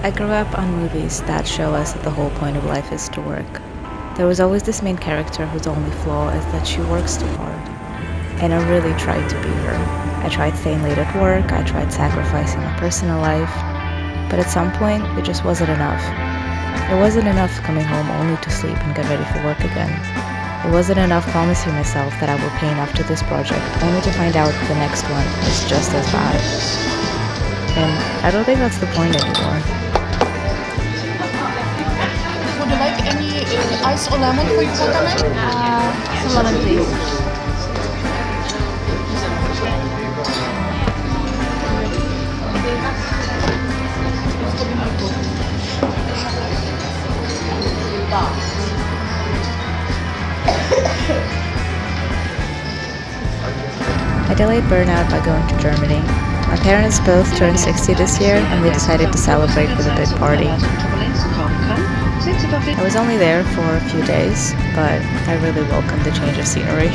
I grew up on movies that show us that the whole point of life is to work. There was always this main character whose only flaw is that she works too hard. And I really tried to be her. I tried staying late at work, I tried sacrificing my personal life, but at some point, it just wasn't enough. It wasn't enough coming home only to sleep and get ready for work again. It wasn't enough promising myself that I will pay enough to this project, only to find out the next one is just as bad. And I don't think that's the point anymore. Would you like any ice or lemon for your watermelon? Some lemon, please. I delayed burnout by going to Germany. My parents both turned 60 this year, and we decided to celebrate with a big party. I was only there for a few days, but I really welcomed the change of scenery.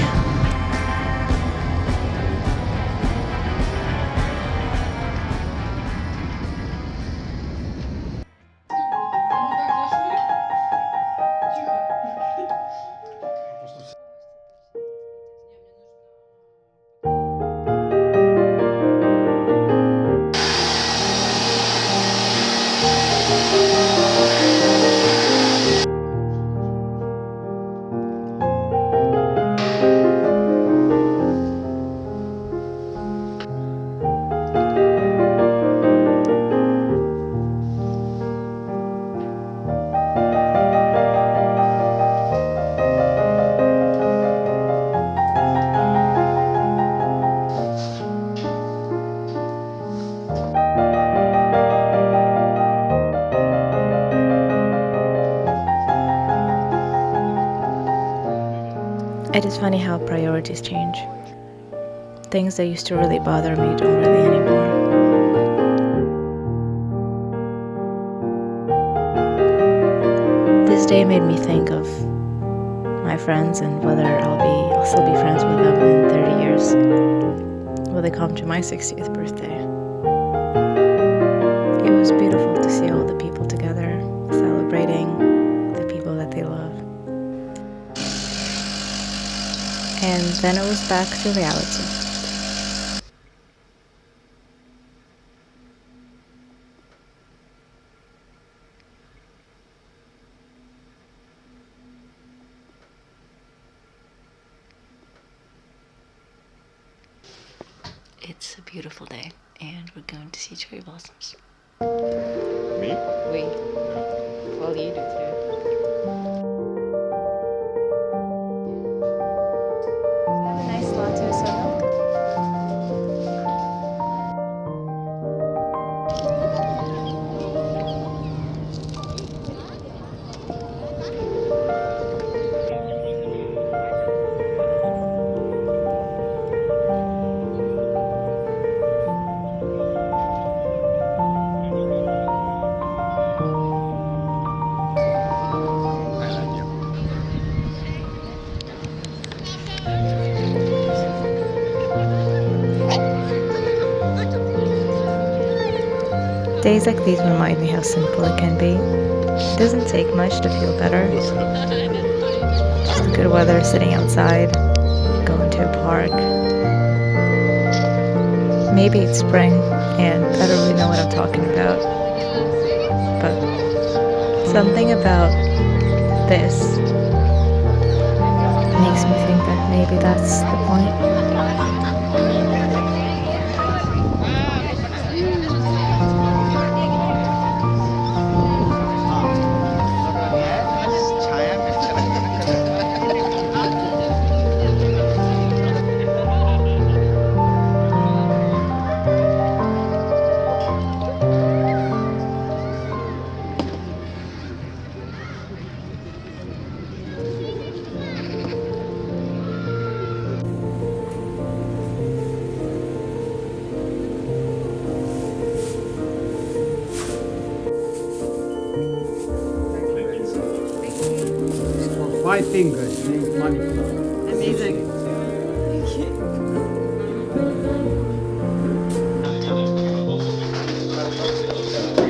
It is funny how priorities change. Things that used to really bother me don't really anymore. This day made me think of my friends and whether I'll still be friends with them in 30 years. Will they come to my 60th birthday? It was beautiful to see all the people together, celebrating the people that they love. And then it was back to reality. It's a beautiful day, and we're going to see cherry blossoms. Me? We. Well, you do too. Have a nice latte with some milk. Days like these remind me how simple it can be. It doesn't take much to feel better. Just the good weather, sitting outside, going to a park. Maybe it's spring, and I don't really know what I'm talking about. But something about this makes me think that maybe that's the point. Five fingers means money flow. Amazing.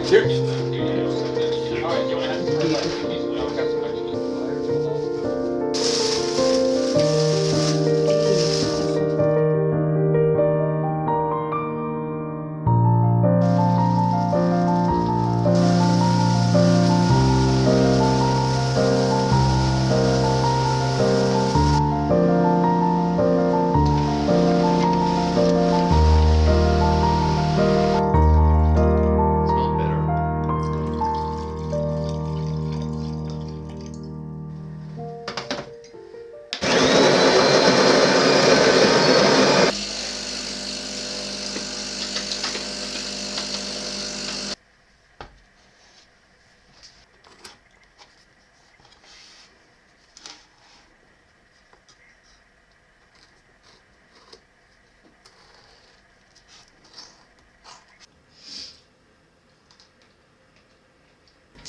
Cheers.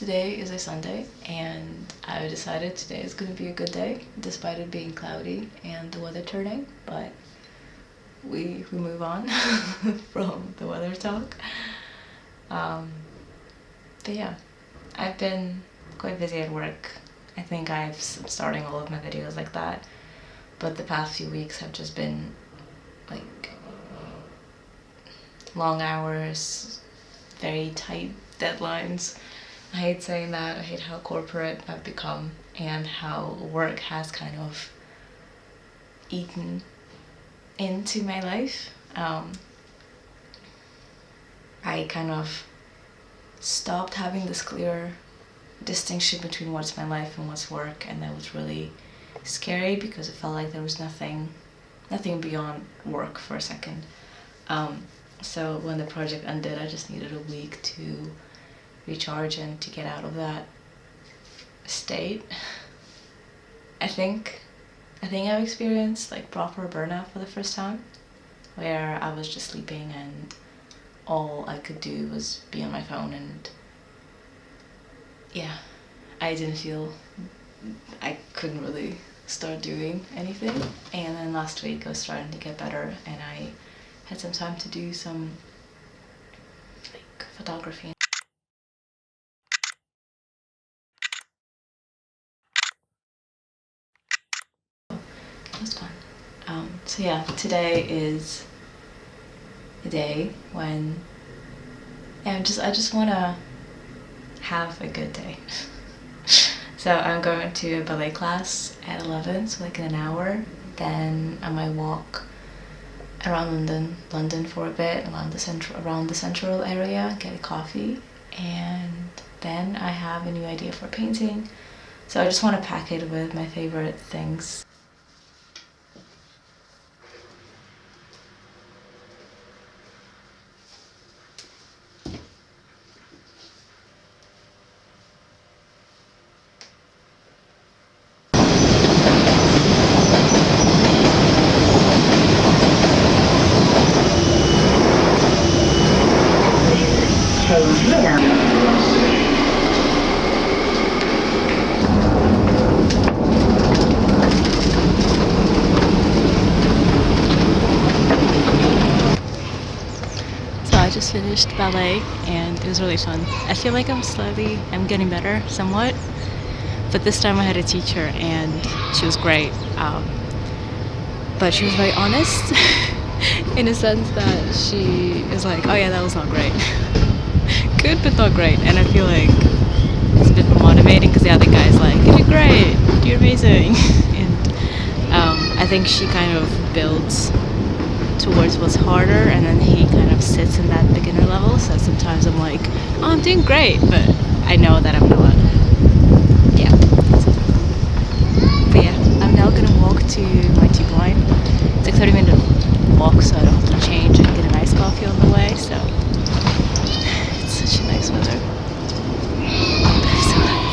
Today is a Sunday, and I decided today is going to be a good day, despite it being cloudy and the weather turning. But we move on from the weather talk. But yeah, I've been quite busy at work. I think I'm starting all of my videos like that, but the past few weeks have just been like long hours, very tight deadlines. I hate saying that. I hate how corporate I've become and how work has kind of eaten into my life. I kind of stopped having this clear distinction between what's my life and what's work, and that was really scary because it felt like there was nothing beyond work for a second. So when the project ended, I just needed a week to recharge and to get out of that state. I think I've experienced like proper burnout for the first time, where I was just sleeping and all I could do was be on my phone, and yeah, I couldn't really start doing anything. And then last week I was starting to get better, and I had some time to do some like photography. It was fun. So yeah, today is a day when I just want to have a good day. So I'm going to a ballet class at 11, so like in an hour. Then I might walk around London for a bit, around the central area, get a coffee, and then I have a new idea for painting. So I just want to pack it with my favorite things. So I just finished ballet and it was really fun. I feel like I'm getting better somewhat, but this time I had a teacher and she was great. But she was very honest in a sense that she is like, oh yeah, that was not great. Good, but not great. And I feel like it's a bit more motivating because the other guy's like, you did great, you're amazing. And I think she kind of builds towards what's harder, and then he kind of sits in that beginner level. So sometimes I'm like, oh, I'm doing great, but I know that I'm not. Yeah. But yeah, I'm now gonna walk to my tube line. It's like 30-minute walk, so I don't have to change and get a nice coffee on the way. So it's such a nice weather. I'm so happy.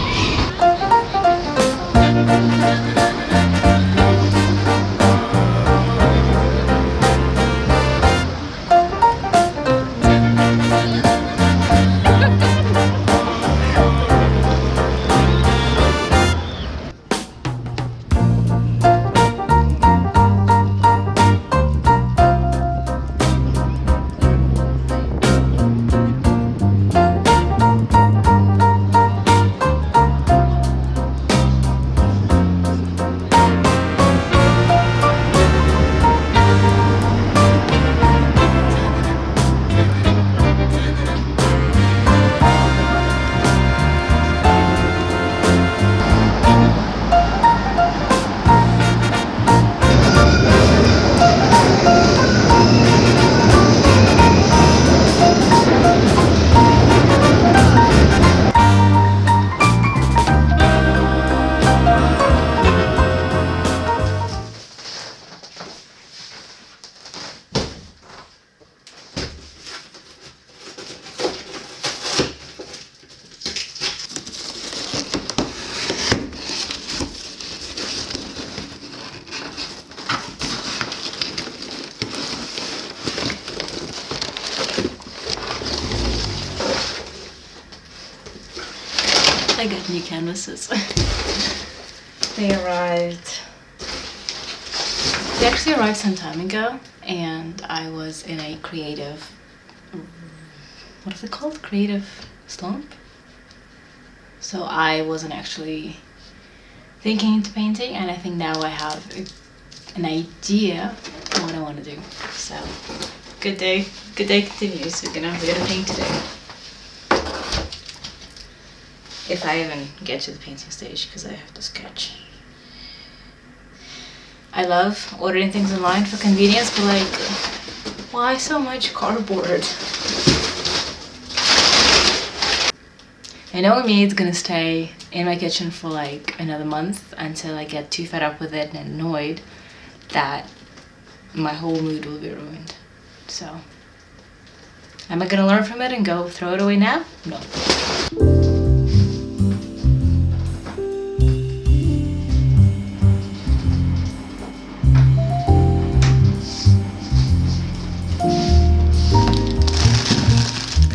I got new canvases. They arrived. They actually arrived some time ago, and I was in a creative, what is it called? Creative slump. So I wasn't actually thinking into painting, and I think now I have an idea of what I want to do. So good day continues. We're gonna paint today. If I even get to the painting stage, because I have to sketch. I love ordering things online for convenience, but like, why so much cardboard? I know me, it's gonna stay in my kitchen for like another month until I get too fed up with it and annoyed that my whole mood will be ruined. So, am I gonna learn from it and go throw it away now? No.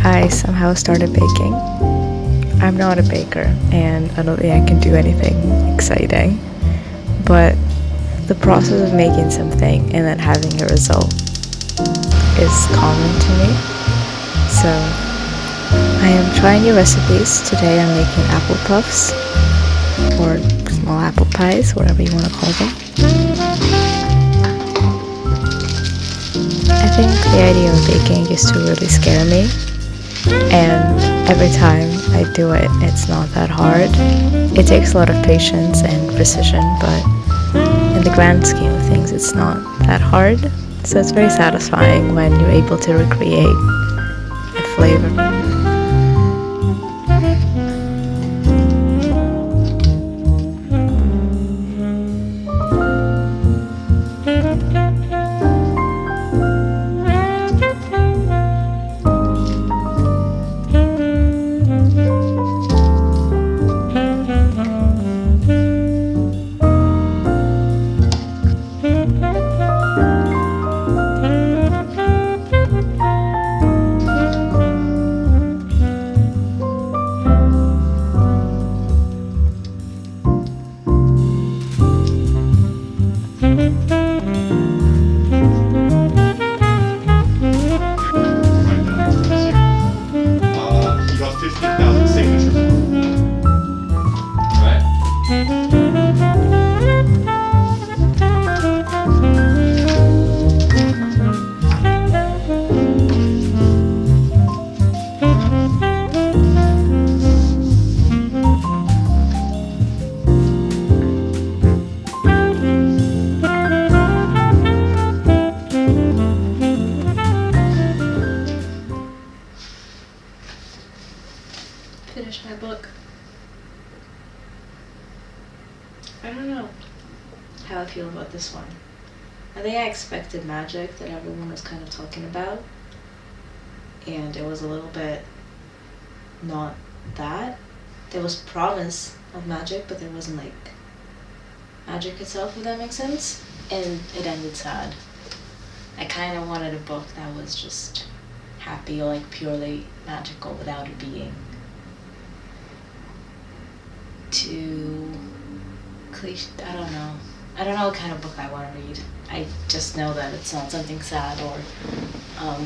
I somehow started baking. I'm not a baker, and I don't think I can do anything exciting, but the process of making something and then having a result is common to me. So I am trying new recipes. Today I'm making apple puffs, or small apple pies, whatever you want to call them. I think the idea of baking used to really scare me, and every time I do it, it's not that hard. It takes a lot of patience and precision, but in the grand scheme of things, it's not that hard. So it's very satisfying when you're able to recreate a flavor. He got 15,000 signatures. Right? Finish my book. I don't know how I feel about this one. I think I expected magic that everyone was kind of talking about, and it was a little bit not that. There was promise of magic, but there wasn't like magic itself, if that makes sense. And it ended sad. I kind of wanted a book that was just happy or like purely magical without it being too cliche. I don't know. I don't know what kind of book I want to read. I just know that it's not something sad or I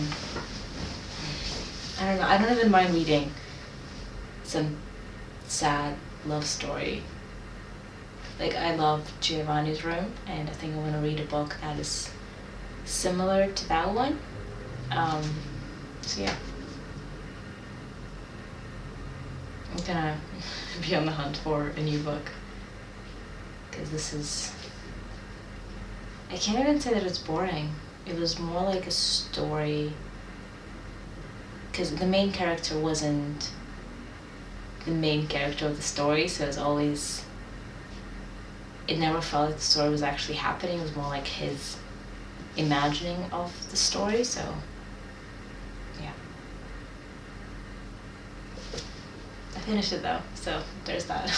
don't know. I don't even mind reading some sad love story. Like, I love Giovanni's Room, and I think I want to read a book that is similar to that one. So yeah. I'm gonna be on the hunt for a new book. Because this is... I can't even say that it's boring. It was more like a story. Because the main character wasn't the main character of the story, so it's always... It never felt like the story was actually happening. It was more like his imagining of the story, so... Yeah. I finished it though, so there's that.